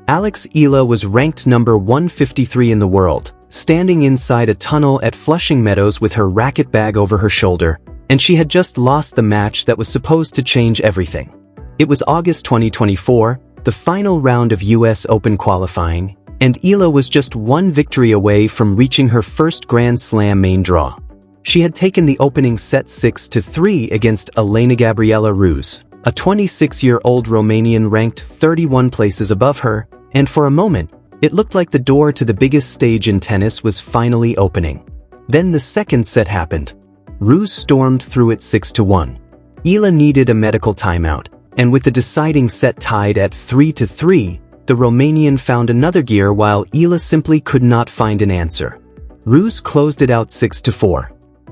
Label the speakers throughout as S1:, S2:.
S1: Alex Eala was ranked number 153 in the world, standing inside a tunnel at Flushing Meadows with her racket bag over her shoulder, and she had just lost the match that was supposed to change everything. It was August 2024, the final round of US Open qualifying, and Eala was just one victory away from reaching her first Grand Slam main draw. She had taken the opening set 6-3 against Elena-Gabriela Ruse, a 26-year-old Romanian ranked 31 places above her, and for a moment, it looked like the door to the biggest stage in tennis was finally opening. Then the second set happened. Ruse stormed through it 6-1. Eala needed a medical timeout, and with the deciding set tied at 3-3, the Romanian found another gear while Eala simply could not find an answer. Ruse closed it out 6-4.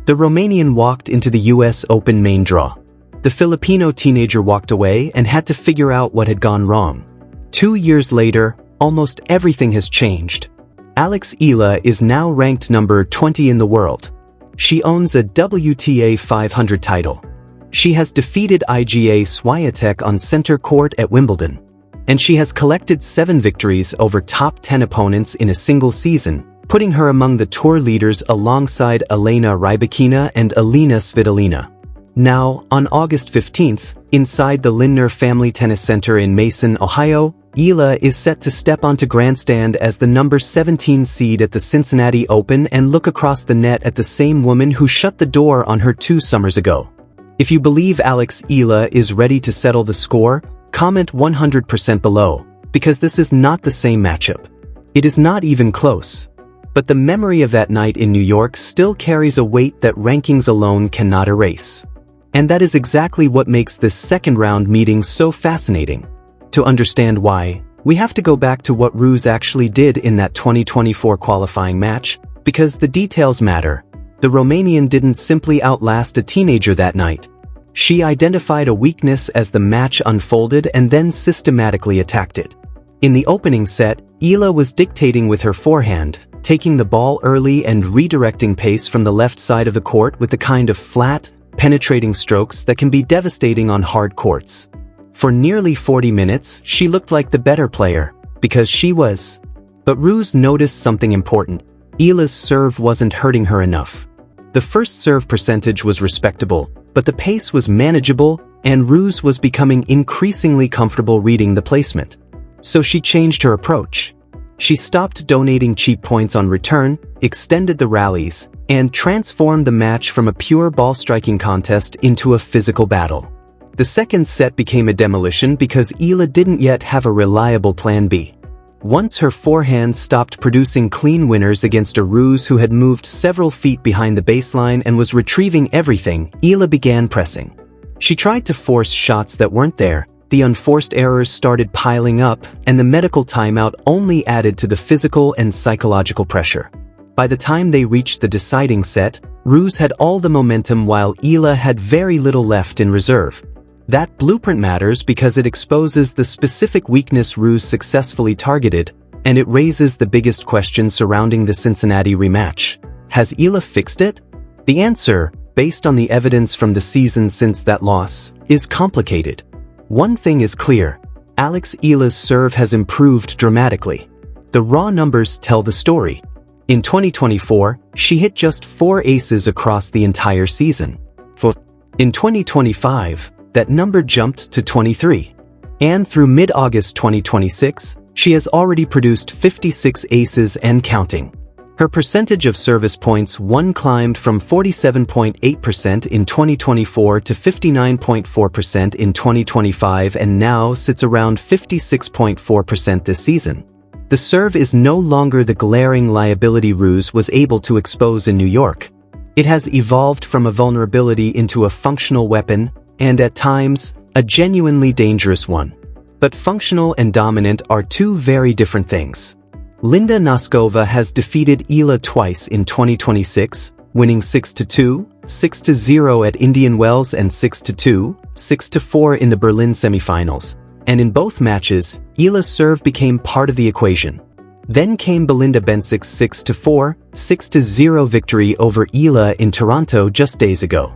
S1: The Romanian walked into the US Open main draw. The Filipino teenager walked away and had to figure out what had gone wrong. 2 years later, almost everything has changed. Alex Eala is now ranked number 20 in the world. She owns a WTA 500 title. She has defeated Iga Swiatek on center court at Wimbledon. And she has collected 7 victories over top 10 opponents in a single season, putting her among the tour leaders alongside Elena Rybakina and Alina Svitolina. Now, on August 15th, inside the Lindner Family Tennis Center in Mason, Ohio, Eala is set to step onto grandstand as the number 17 seed at the Cincinnati Open and look across the net at the same woman who shut the door on her 2 summers ago. If you believe Alex Eala is ready to settle the score, comment 100% below, because this is not the same matchup. It is not even close. But the memory of that night in New York still carries a weight that rankings alone cannot erase. And that is exactly what makes this second round meeting so fascinating. To understand why, we have to go back to what Ruse actually did in that 2024 qualifying match, because the details matter. The Romanian didn't simply outlast a teenager that night. She identified a weakness as the match unfolded and then systematically attacked it. In the opening set, Eala was dictating with her forehand, taking the ball early and redirecting pace from the left side of the court with the kind of flat, penetrating strokes that can be devastating on hard courts. For nearly 40 minutes, she looked like the better player, because she was. But Ruse noticed something important. Eala's serve wasn't hurting her enough. The first serve percentage was respectable, but the pace was manageable, and Ruse was becoming increasingly comfortable reading the placement. So she changed her approach. She stopped donating cheap points on return, extended the rallies, and transformed the match from a pure ball-striking contest into a physical battle. The second set became a demolition because Eala didn't yet have a reliable plan B. Once her forehand stopped producing clean winners against a Ruse who had moved several feet behind the baseline and was retrieving everything, Eala began pressing. She tried to force shots that weren't there, the unforced errors started piling up, and the medical timeout only added to the physical and psychological pressure. By the time they reached the deciding set, Ruse had all the momentum while Eala had very little left in reserve. That blueprint matters because it exposes the specific weakness Ruse successfully targeted, and it raises the biggest question surrounding the Cincinnati rematch. Has Eala fixed it? The answer, based on the evidence from the season since that loss, is complicated. One thing is clear: Alex Eala's serve has improved dramatically. The raw numbers tell the story. In 2024, she hit just 4 aces across the entire season. In 2025, that number jumped to 23. And through mid-August 2026, she has already produced 56 aces and counting. Her percentage of service points won climbed from 47.8% in 2024 to 59.4% in 2025 and now sits around 56.4% this season. The serve is no longer the glaring liability Ruse was able to expose in New York. It has evolved from a vulnerability into a functional weapon, and at times, a genuinely dangerous one. But functional and dominant are 2 very different things. Linda Noskova has defeated Eala twice in 2026, winning 6-2, 6-0 at Indian Wells and 6-2, 6-4 in the Berlin semifinals. And in both matches, Eala's serve became part of the equation. Then came Belinda Bencic's 6-4, 6-0 victory over Eala in Toronto just days ago.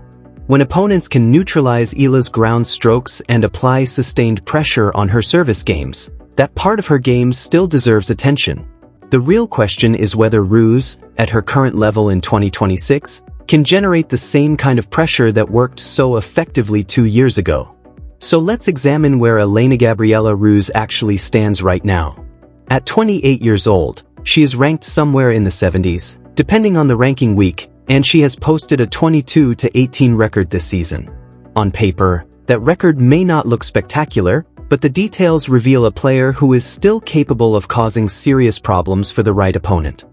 S1: When opponents can neutralize Eala's ground strokes and apply sustained pressure on her service games, That part of her game still deserves attention. The real question is whether Ruse, at her current level in 2026, can generate the same kind of pressure that worked so effectively 2 years ago. So let's examine where Elena-Gabriela Ruse actually stands right now. At 28 years old, she is ranked somewhere in the 70s, depending on the ranking week, and she has posted a 22-18 record this season. On paper, that record may not look spectacular, but the details reveal a player who is still capable of causing serious problems for the right opponent.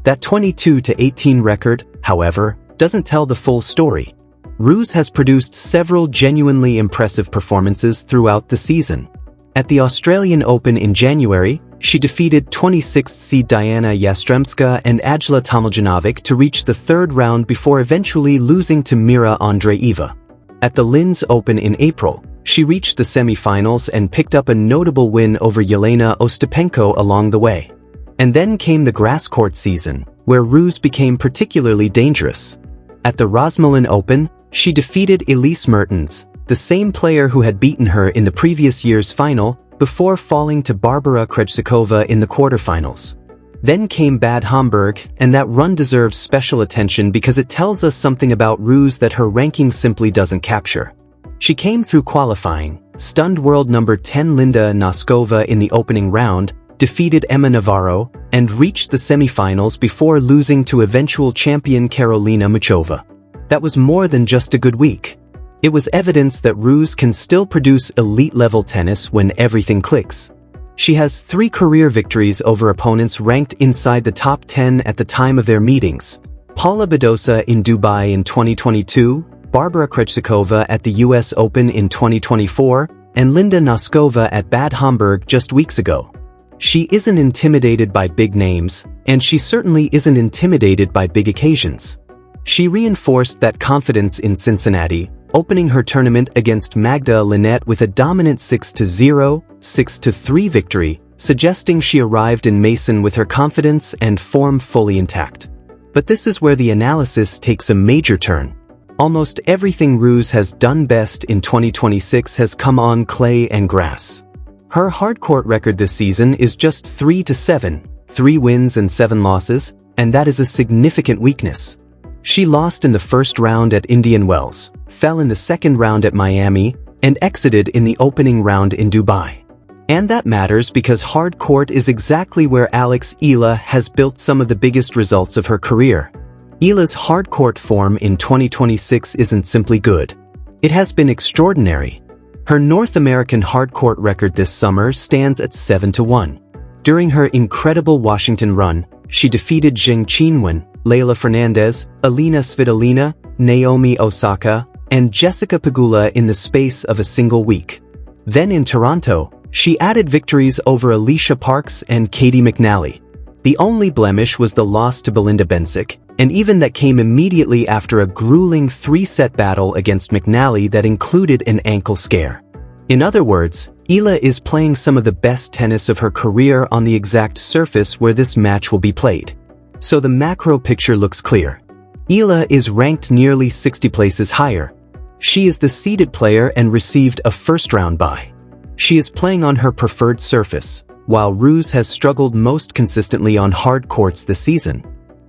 S1: That 22-18 record, however, doesn't tell the full story. Ruse has produced several genuinely impressive performances throughout the season. At the Australian Open in January, she defeated 26th seed Diana Yastremska and Ajla Tomiljanovic to reach the third round before eventually losing to Mira Andreeva. At the Linz Open in April, she reached the semi-finals and picked up a notable win over Yelena Ostapenko along the way. And then came the grass court season, where Ruse became particularly dangerous. At the Rosmalen Open, she defeated Elise Mertens, the same player who had beaten her in the previous year's final, before falling to Barbara Krejcikova in the quarterfinals. Then came Bad Homburg, and that run deserves special attention because it tells us something about Ruse that her ranking simply doesn't capture. She came through qualifying, stunned world number 10 Linda Noskova in the opening round, defeated Emma Navarro, and reached the semifinals before losing to eventual champion Karolina Muchova. That was more than just a good week. It was evidence that Ruse can still produce elite-level tennis when everything clicks. She has 3 career victories over opponents ranked inside the top 10 at the time of their meetings: Paula Badosa in Dubai in 2022, Barbara Krejcikova at the US Open in 2024, and Linda Noskova at Bad Homburg just weeks ago. She isn't intimidated by big names, and she certainly isn't intimidated by big occasions. She reinforced that confidence in Cincinnati, opening her tournament against Magda Linette with a dominant 6-0, 6-3 victory, suggesting she arrived in Mason with her confidence and form fully intact. But this is where the analysis takes a major turn. Almost everything Ruse has done best in 2026 has come on clay and grass. Her hardcourt record this season is just 3-7, 3 wins and 7 losses, and that is a significant weakness. She lost in the first round at Indian Wells, fell in the second round at Miami, and exited in the opening round in Dubai. And that matters because hardcourt is exactly where Alex Eala has built some of the biggest results of her career. Eala's hardcourt form in 2026 isn't simply good. It has been extraordinary. Her North American hardcourt record this summer stands at 7-1. During her incredible Washington run, she defeated Zheng Qinwen, Leylah Fernandez, Alina Svitolina, Naomi Osaka, and Jessica Pegula in the space of a single week. Then in Toronto, she added victories over Alicia Parks and Katie McNally. The only blemish was the loss to Belinda Bencic, and even that came immediately after a grueling 3-set battle against McNally that included an ankle scare. In other words, Eala is playing some of the best tennis of her career on the exact surface where this match will be played. So the macro picture looks clear. Eala is ranked nearly 60 places higher. She is the seeded player and received a first-round bye. She is playing on her preferred surface, while Ruse has struggled most consistently on hard courts this season.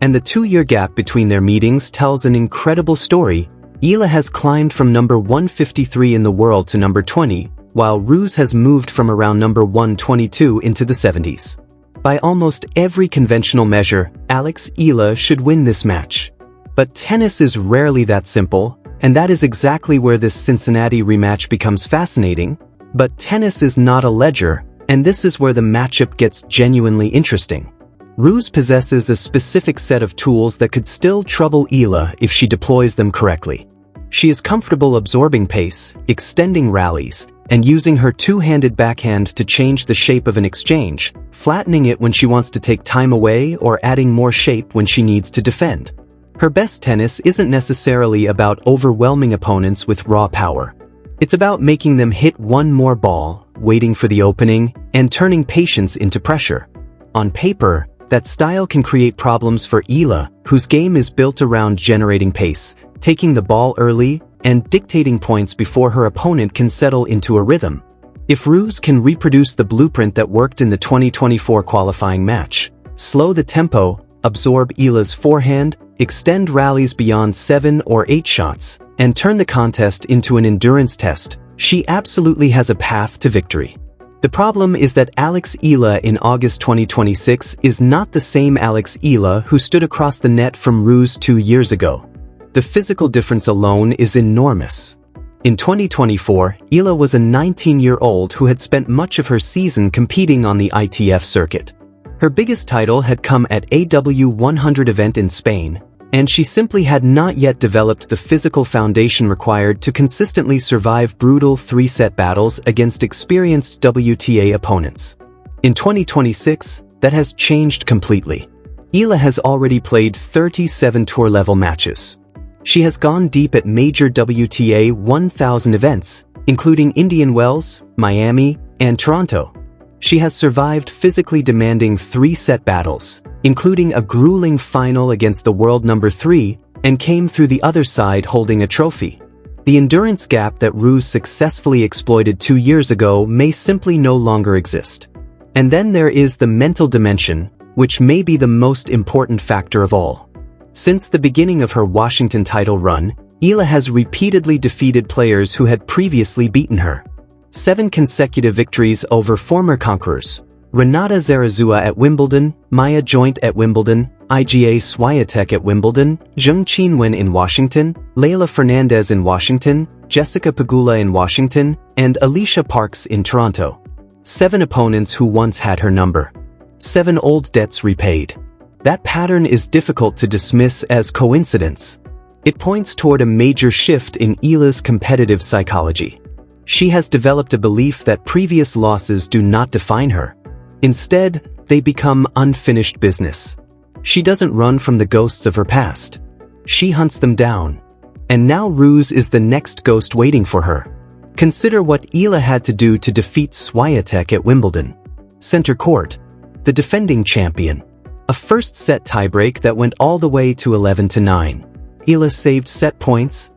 S1: And the 2-year gap between their meetings tells an incredible story. Eala has climbed from number 153 in the world to number 20, while Ruse has moved from around number 122 into the 70s. By almost every conventional measure, Alex Eala should win this match. But tennis is rarely that simple, and that is exactly where this Cincinnati rematch becomes fascinating. But tennis is not a ledger, and this is where the matchup gets genuinely interesting. Ruse possesses a specific set of tools that could still trouble Eala if she deploys them correctly. She is comfortable absorbing pace, extending rallies, and using her two-handed backhand to change the shape of an exchange, flattening it when she wants to take time away or adding more shape when she needs to defend. Her best tennis isn't necessarily about overwhelming opponents with raw power. It's about making them hit one more ball, waiting for the opening, and turning patience into pressure. On paper, that style can create problems for Eala, whose game is built around generating pace, taking the ball early, and dictating points before her opponent can settle into a rhythm. If Ruse can reproduce the blueprint that worked in the 2024 qualifying match, slow the tempo, absorb Eala's forehand, extend rallies beyond 7 or 8 shots, and turn the contest into an endurance test, she absolutely has a path to victory. The problem is that Alex Eala in August 2026 is not the same Alex Eala who stood across the net from Ruse 2 years ago. The physical difference alone is enormous. In 2024, Eala was a 19-year-old who had spent much of her season competing on the ITF circuit. Her biggest title had come at AW100 event in Spain, and she simply had not yet developed the physical foundation required to consistently survive brutal 3-set battles against experienced WTA opponents. In 2026, that has changed completely. Eala has already played 37 tour-level matches. She has gone deep at major WTA 1000 events, including Indian Wells, Miami, and Toronto. She has survived physically demanding 3-set battles, including a grueling final against the world number 3, and came through the other side holding a trophy. The endurance gap that Ruse successfully exploited 2 years ago may simply no longer exist. And then there is the mental dimension, which may be the most important factor of all. Since the beginning of her Washington title run, Eala has repeatedly defeated players who had previously beaten her. 7 consecutive victories over former conquerors: Renata Zarazua at Wimbledon, Maya Joint at Wimbledon, Iga Swiatek at Wimbledon, Zheng Qinwen in Washington, Leylah Fernandez in Washington, Jessica Pegula in Washington, and Alicia Parks in Toronto. 7 opponents who once had her number. 7 old debts repaid. That pattern is difficult to dismiss as coincidence. It points toward a major shift in Eala's competitive psychology. She has developed a belief that previous losses do not define her. Instead, they become unfinished business. She doesn't run from the ghosts of her past. She hunts them down. And now Ruse is the next ghost waiting for her. Consider what Eala had to do to defeat Swiatek at Wimbledon. Center court. The defending champion. A first-set tiebreak that went all the way to 11-9. Eala saved set points,